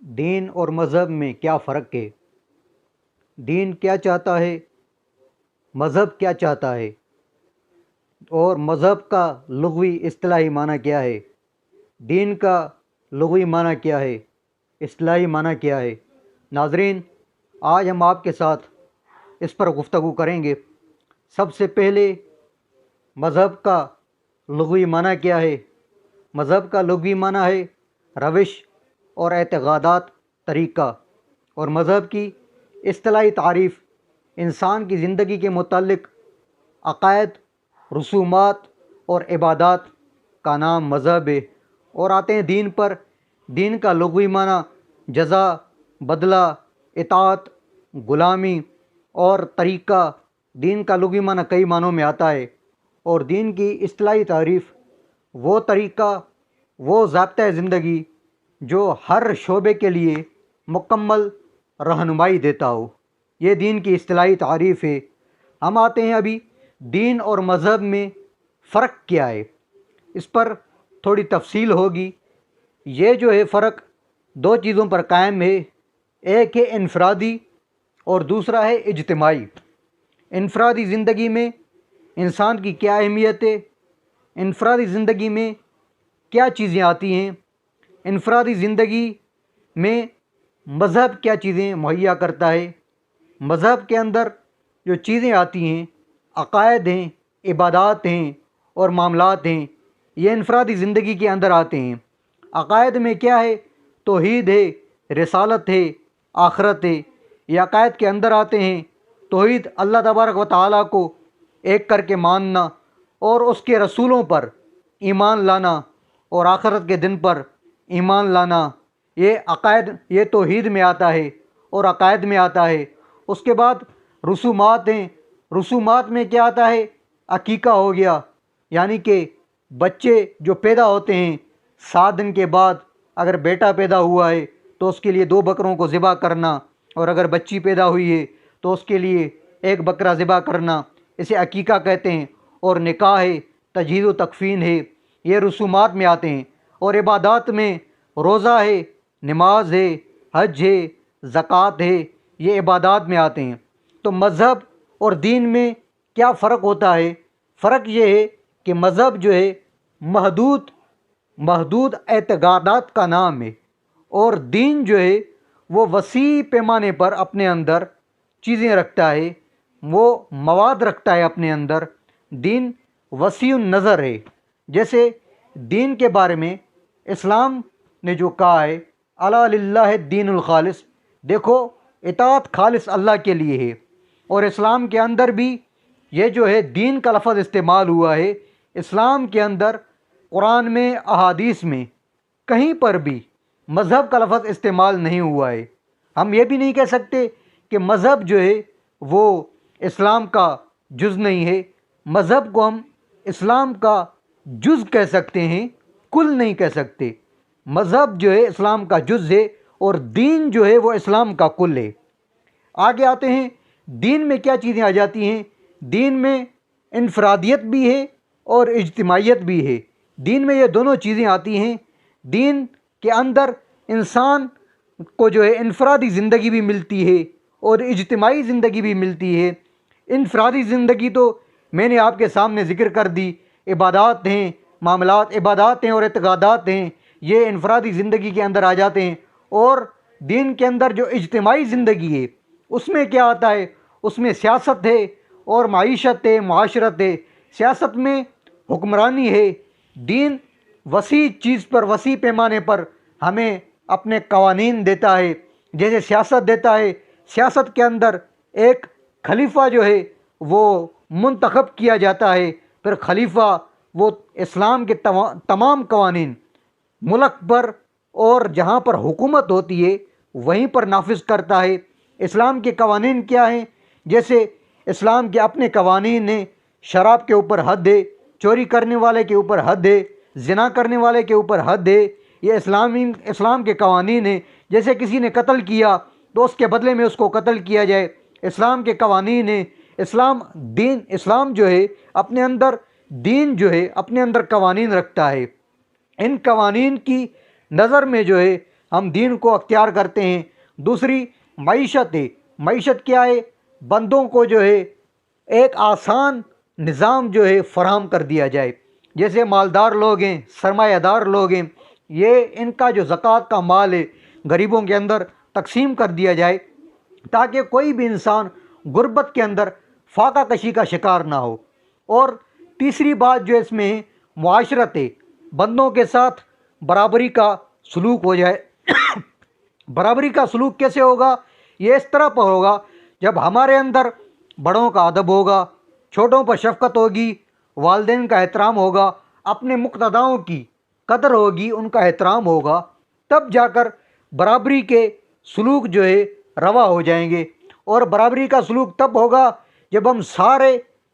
دین اور مذہب میں کیا فرق ہے؟ دین کیا چاہتا ہے؟ مذہب کیا چاہتا ہے؟ اور مذہب کا لغوی اصطلاحی معنی کیا ہے؟ دین کا لغوی معنی کیا ہے؟ اصطلاحی معنی کیا ہے؟ ناظرین، آج ہم آپ کے ساتھ اس پر گفتگو کریں گے۔ سب سے پہلے مذہب کا لغوی معنی کیا ہے؟ مذہب کا لغوی معنی ہے روش اور اعتقادات، طریقہ۔ اور مذہب کی اصطلاحی تعریف انسان کی زندگی کے متعلق عقائد، رسومات اور عبادات کا نام مذہب ہے۔ اور آتے ہیں دین پر۔ دین کا لغوی معنی جزا، بدلہ، اطاعت، غلامی اور طریقہ۔ دین کا لغوی معنی کئی معنوں میں آتا ہے، اور دین کی اصطلاحی تعریف وہ طریقہ، وہ ضابطۂ زندگی جو ہر شعبے کے لیے مکمل رہنمائی دیتا ہو۔ یہ دین کی اصطلاحی تعریف ہے۔ ہم آتے ہیں ابھی دین اور مذہب میں فرق کیا ہے، اس پر تھوڑی تفصیل ہوگی۔ یہ جو ہے فرق دو چیزوں پر قائم ہے، ایک ہے انفرادی اور دوسرا ہے اجتماعی۔ انفرادی زندگی میں انسان کی کیا اہمیت ہے؟ انفرادی زندگی میں کیا چیزیں آتی ہیں؟ انفرادی زندگی میں مذہب کیا چیزیں مہیا کرتا ہے؟ مذہب کے اندر جو چیزیں آتی ہیں، عقائد ہیں، عبادات ہیں اور معاملات ہیں، یہ انفرادی زندگی کے اندر آتے ہیں۔ عقائد میں کیا ہے؟ توحید ہے، رسالت ہے، آخرت ہے۔ یہ عقائد کے اندر آتے ہیں۔ توحید، اللہ تبارک و تعالیٰ کو ایک کر کے ماننا اور اس کے رسولوں پر ایمان لانا اور آخرت کے دن پر ایمان لانا، یہ عقائد، یہ توحید میں آتا ہے اور عقائد میں آتا ہے۔ اس کے بعد رسومات ہیں۔ رسومات میں کیا آتا ہے؟ عقیقہ ہو گیا، یعنی کہ بچے جو پیدا ہوتے ہیں 7 دن کے بعد اگر بیٹا پیدا ہوا ہے تو اس کے لیے 2 بکروں کو ذبح کرنا، اور اگر بچی پیدا ہوئی ہے تو اس کے لیے 1 بکرا ذبح کرنا، اسے عقیقہ کہتے ہیں۔ اور نکاح ہے، تجہیز و تکفین ہے، یہ رسومات میں آتے ہیں۔ اور عبادات میں روزہ ہے، نماز ہے، حج ہے، زکوٰۃ ہے، یہ عبادات میں آتے ہیں۔ تو مذہب اور دین میں کیا فرق ہوتا ہے؟ فرق یہ ہے کہ مذہب جو ہے محدود اعتقادات کا نام ہے، اور دین جو ہے وہ وسیع پیمانے پر اپنے اندر چیزیں رکھتا ہے، وہ مواد رکھتا ہے اپنے اندر۔ دین وسیع النظر ہے۔ جیسے دین کے بارے میں اسلام نے جو کہا ہے، الا للہ الدین الخالص، دیکھو اطاعت خالص اللہ کے لیے ہے۔ اور اسلام کے اندر بھی یہ جو ہے دین کا لفظ استعمال ہوا ہے۔ اسلام کے اندر قرآن میں، احادیث میں کہیں پر بھی مذہب کا لفظ استعمال نہیں ہوا ہے۔ ہم یہ بھی نہیں کہہ سکتے کہ مذہب جو ہے وہ اسلام کا جز نہیں ہے۔ مذہب کو ہم اسلام کا جز کہہ سکتے ہیں، کل نہیں کہہ سکتے۔ مذہب جو ہے اسلام کا جز ہے، اور دین جو ہے وہ اسلام کا کل ہے۔ آگے آتے ہیں، دین میں کیا چیزیں آ جاتی ہیں؟ دین میں انفرادیت بھی ہے اور اجتماعیت بھی ہے۔ دین میں یہ دونوں چیزیں آتی ہیں۔ دین کے اندر انسان کو جو ہے انفرادی زندگی بھی ملتی ہے اور اجتماعی زندگی بھی ملتی ہے۔ انفرادی زندگی تو میں نے آپ کے سامنے ذکر کر دی، عبادات ہیں، معاملات، عبادات ہیں اور اعتقادات ہیں، یہ انفرادی زندگی کے اندر آ جاتے ہیں۔ اور دین کے اندر جو اجتماعی زندگی ہے، اس میں کیا آتا ہے؟ اس میں سیاست ہے اور معیشت ہے، معاشرت ہے۔ سیاست میں حکمرانی ہے۔ دین وسیع چیز پر، وسیع پیمانے پر ہمیں اپنے قوانین دیتا ہے، جیسے سیاست دیتا ہے۔ سیاست کے اندر ایک خلیفہ جو ہے وہ منتخب کیا جاتا ہے، پھر خلیفہ وہ اسلام کے تمام قوانین ملک پر اور جہاں پر حکومت ہوتی ہے وہیں پر نافذ کرتا ہے۔ اسلام کے قوانین کیا ہیں؟ جیسے اسلام کے اپنے قوانین ہیں، شراب کے اوپر حد ہے، چوری کرنے والے کے اوپر حد ہے، زنا کرنے والے کے اوپر حد ہے، یہ اسلام کے قوانین ہیں۔ جیسے کسی نے قتل کیا تو اس کے بدلے میں اس کو قتل کیا جائے، اسلام کے قوانین ہیں۔ اسلام جو ہے اپنے اندر، دین جو ہے اپنے اندر قوانین رکھتا ہے۔ ان قوانین کی نظر میں جو ہے ہم دین کو اختیار کرتے ہیں۔ دوسری معیشت ہے۔ معیشت کیا ہے؟ بندوں کو جو ہے ایک آسان نظام جو ہے فراہم کر دیا جائے۔ جیسے مالدار لوگ ہیں، سرمایہ دار لوگ ہیں، یہ ان کا جو زکوٰۃ کا مال ہے غریبوں کے اندر تقسیم کر دیا جائے، تاکہ کوئی بھی انسان غربت کے اندر فاقہ کشی کا شکار نہ ہو۔ اور تیسری بات جو اس میں ہے، معاشرت ہے۔ بندوں کے ساتھ برابری کا سلوک ہو جائے۔ برابری کا سلوک کیسے ہوگا؟ یہ اس طرح پر ہوگا جب ہمارے اندر بڑوں کا ادب ہوگا، چھوٹوں پر شفقت ہوگی، والدین کا احترام ہوگا، اپنے مقتداؤں کی قدر ہوگی، ان کا احترام ہوگا، تب جا کر برابری کے سلوک جو ہے روا ہو جائیں گے۔ اور برابری کا سلوک تب ہوگا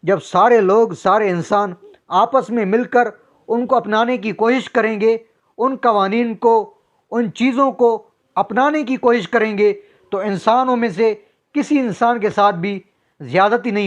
جب سارے لوگ، سارے انسان آپس میں مل کر ان کو اپنانے کی کوشش کریں گے، ان قوانین کو، ان چیزوں کو اپنانے کی کوشش کریں گے، تو انسانوں میں سے کسی انسان کے ساتھ بھی زیادتی نہیں